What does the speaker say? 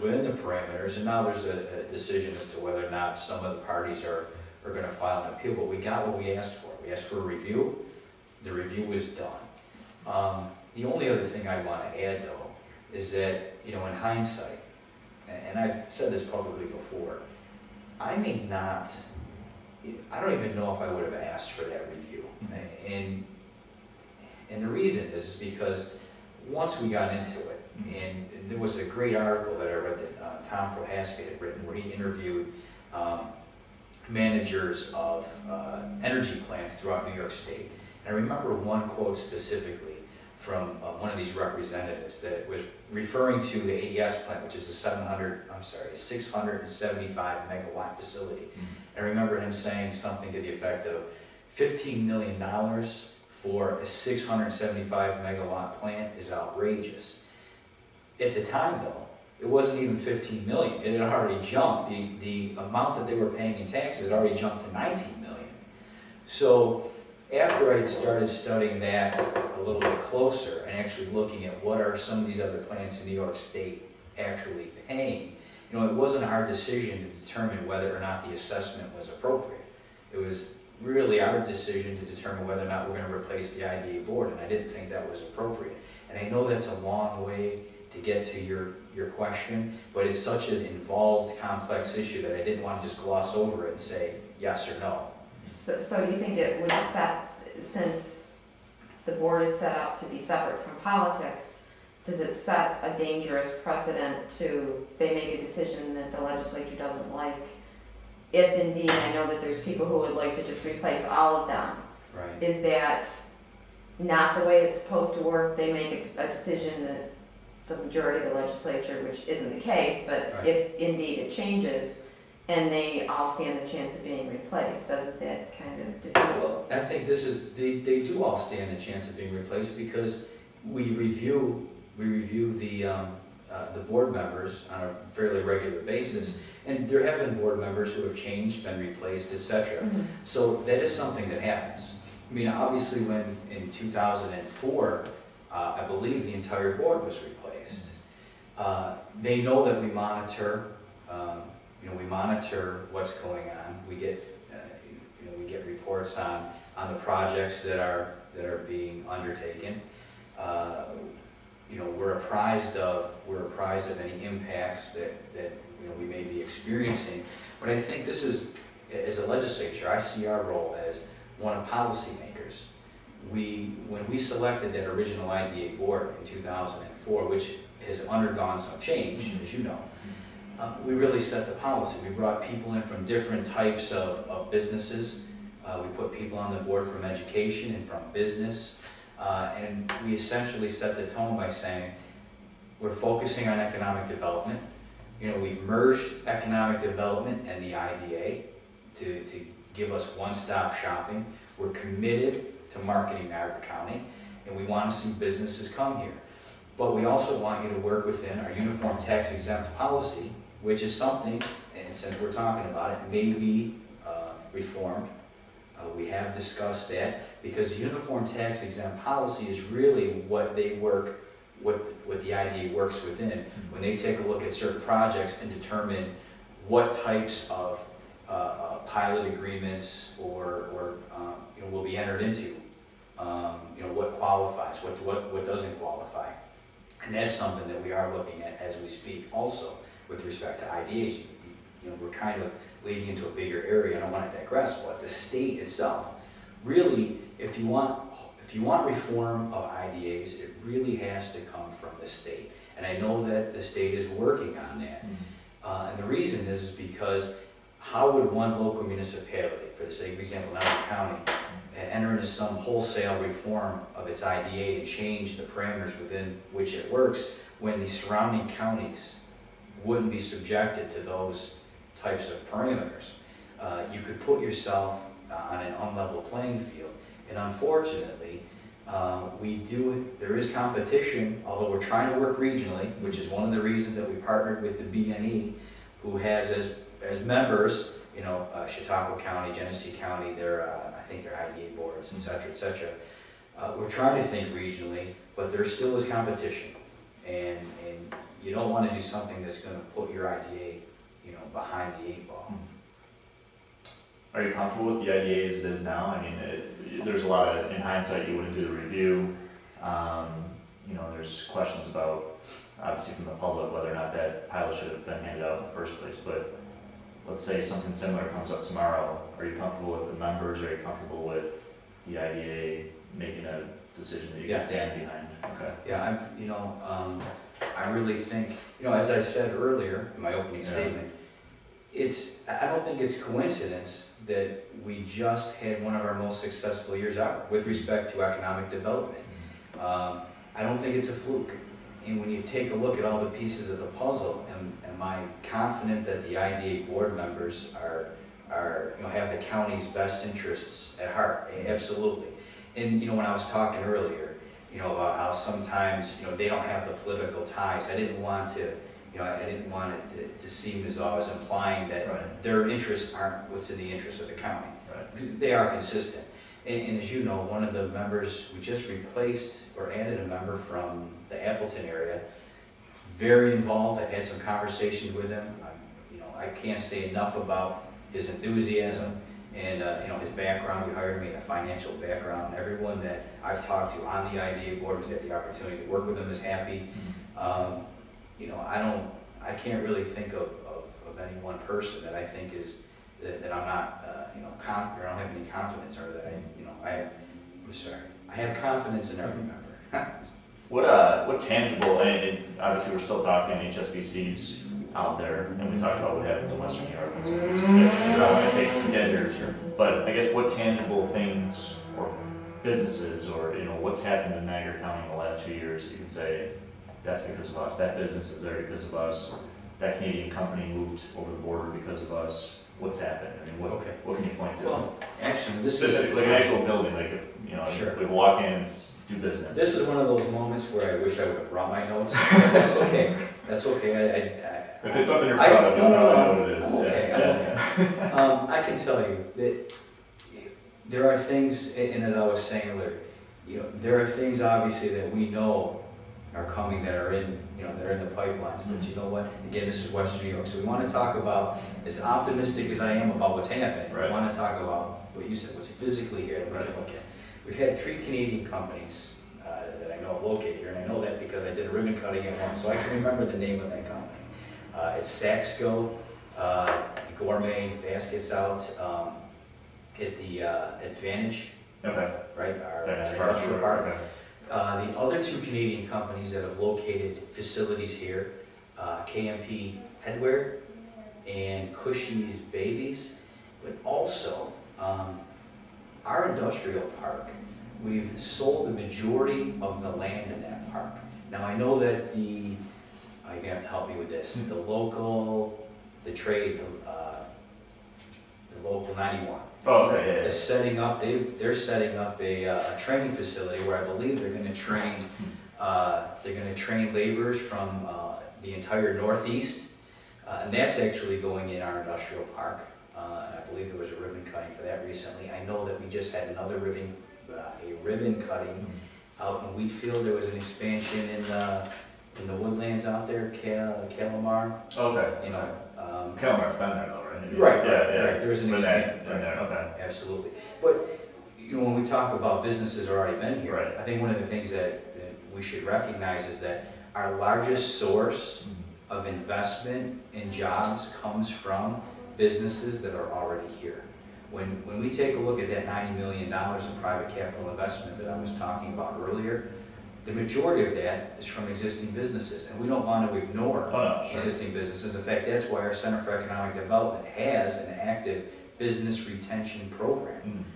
was within the parameters, and now there's a decision as to whether or not some of the parties are going to file an appeal, but we got what we asked for. We asked for a review. The review was done. The only other thing I want to add, though, is that, you know, in hindsight, and I've said this publicly before, I don't even know if I would have asked for that review. And the reason is because once we got into it, and there was a great article that I read that Tom Prohaska had written, where he interviewed managers of energy plants throughout New York State. And I remember one quote specifically from one of these representatives that was referring to the AES plant, which is a 675 megawatt facility. And I remember him saying something to the effect of $15 million for a 675 megawatt plant is outrageous. At the time, though, it wasn't even 15 million. It had already jumped. The amount that they were paying in taxes had already jumped to 19 million. So after I started studying that a little bit closer and actually looking at what are some of these other plants in New York State actually paying, you know, it wasn't our decision to determine whether or not the assessment was appropriate. It was really our decision to determine whether or not we're going to replace the IDA board, and I didn't think that was appropriate. And I know that's a long way to get to your question, but it's such an involved, complex issue that I didn't want to just gloss over it and say yes or no. So do you think it would set, since the board is set up to be separate from politics, does it set a dangerous precedent to, they make a decision that the legislature doesn't like? If indeed, I know that there's people who would like to just replace all of them. Right. Is that not the way it's supposed to work? They make a decision that the majority of the legislature, which isn't the case, but right. If indeed it changes and they all stand a chance of being replaced, doesn't that kind of defeat? Well, I think this is, they do all stand a chance of being replaced because we review the board members on a fairly regular basis. And there have been board members who have changed, been replaced, etc. Mm-hmm. So that is something that happens. I mean, obviously when in 2004, I believe the entire board was replaced. They know that we monitor, we monitor what's going on. We get, we get reports on the projects that are being undertaken. We're apprised of any impacts that we may be experiencing. But I think this is, as a legislature, I see our role as one of policymakers. When we selected that original IDA board in 2004, which has undergone some change, as you know, we really set the policy. We brought people in from different types of businesses. We put people on the board from education and from business. And we essentially set the tone by saying, we're focusing on economic development. We've merged economic development and the IDA to give us one-stop shopping. We're committed to marketing Niagara County, and we want to see businesses come here. But we also want you to work within our uniform tax exempt policy, which is something, and since we're talking about it, may be reformed. We have discussed that because uniform tax exempt policy is really what they work, what the IDA works within when they take a look at certain projects and determine what types of pilot agreements or will be entered into. What qualifies, what doesn't qualify, and that's something that we are looking at as we speak. Also, with respect to IDAs, we're kind of leading into a bigger area. I don't want to digress, but the state itself, really, if you want reform of IDAs, it really has to come from the state. And I know that the state is working on that. And the reason is because how would one local municipality, for the sake of example, Niagara County, enter into some wholesale reform of its IDA and change the parameters within which it works when the surrounding counties wouldn't be subjected to those types of parameters? You could put yourself on an unlevel playing field, and unfortunately, there is competition, although we're trying to work regionally, which is one of the reasons that we partnered with the BNE, who has as members, Chautauqua County, Genesee County, I think their IDA boards, et cetera, et cetera. We're trying to think regionally, but there still is competition, and you don't want to do something that's going to put your IDA, behind the 8 ball. Are you comfortable with the IDA as it is now? I mean, there's a lot of, in hindsight, you wouldn't do the review. There's questions about, obviously from the public, whether or not that pilot should have been handed out in the first place. But let's say something similar comes up tomorrow. Are you comfortable with the members? Are you comfortable with the IDA making a decision that you can Yes. stand behind? Okay. Yeah, I really think, as I said earlier in my opening Yeah. statement, I don't think it's coincidence that we just had one of our most successful years out with respect to economic development. I don't think it's a fluke. And when you take a look at all the pieces of the puzzle, am I confident that the IDA board members have the county's best interests at heart? Absolutely. And, when I was talking earlier, about how sometimes, they don't have the political ties, I didn't want it to seem as though I was implying that Right. their interests aren't what's in the interest of the county. Right. They are consistent. And as you know, one of the members, we just replaced or added a member from the Appleton area, very involved. I've had some conversations with him. I can't say enough about his enthusiasm and his background. We hired me in a financial background. Everyone that I've talked to on the IDA board who's had the opportunity to work with him is happy. I can't really think of any one person that I think is that I'm not or I don't have any confidence, or that I have confidence in every member. What tangible, and obviously we're still talking HSBC's out there, and we talked about what happens in Western New York and some predictions about when it takes to get here. But I guess what tangible things or businesses or what's happened in Niagara County in the last 2 years that you can say that's because of us, that business is there because of us, that Canadian company moved over the border because of us. What's happened? I mean, what can you point to? Well, actually, this Specific, is like an actual building, like Sure. we walk in and do business. This is one of those moments where I wish I would have brought my notes. But that's okay. That's okay. If it's something you're proud of, you'll probably know what it is. I'm okay. I can tell you that there are things, and as I was saying earlier, there are things obviously that we know are coming that are in, they're in the pipelines. But you know what? Again, this is Western New York, so we want to talk about, as optimistic as I am about what's happening, Right. we want to talk about what you said, what's physically here that we can look at. We've had 3 Canadian companies that I know of located here, and I know that because I did a ribbon cutting at one, so I can remember the name of that company. It's Saxco, gourmet baskets out at the Advantage, Okay. right? Our That's industrial park. Okay. The other 2 Canadian companies that have located facilities here, KMP Headwear and Cushy's Babies, but also our industrial park. We've sold the majority of the land in that park. Now I know that you're gonna have to help me with this. The local local 91. Oh, okay, yeah, Is setting up, they're setting up a training facility where I believe they're gonna train laborers from the entire Northeast. And that's actually going in our industrial park. And I believe there was a ribbon cutting for that recently. I know that we just had another ribbon cutting out in Wheatfield. There was an expansion in the woodlands out there, Calamar. Okay. Calamar's been there though, right? Right, Yeah. right. There was an Been expansion. there, okay. Absolutely. But, when we talk about businesses that have already been here, Right. I think one of the things that we should recognize is that our largest source of investment in jobs comes from businesses that are already here. When we take a look at that $90 million in private capital investment that I was talking about earlier, the majority of that is from existing businesses, and we don't want to ignore existing businesses. In fact, that's why our Center for Economic Development has an active business retention program.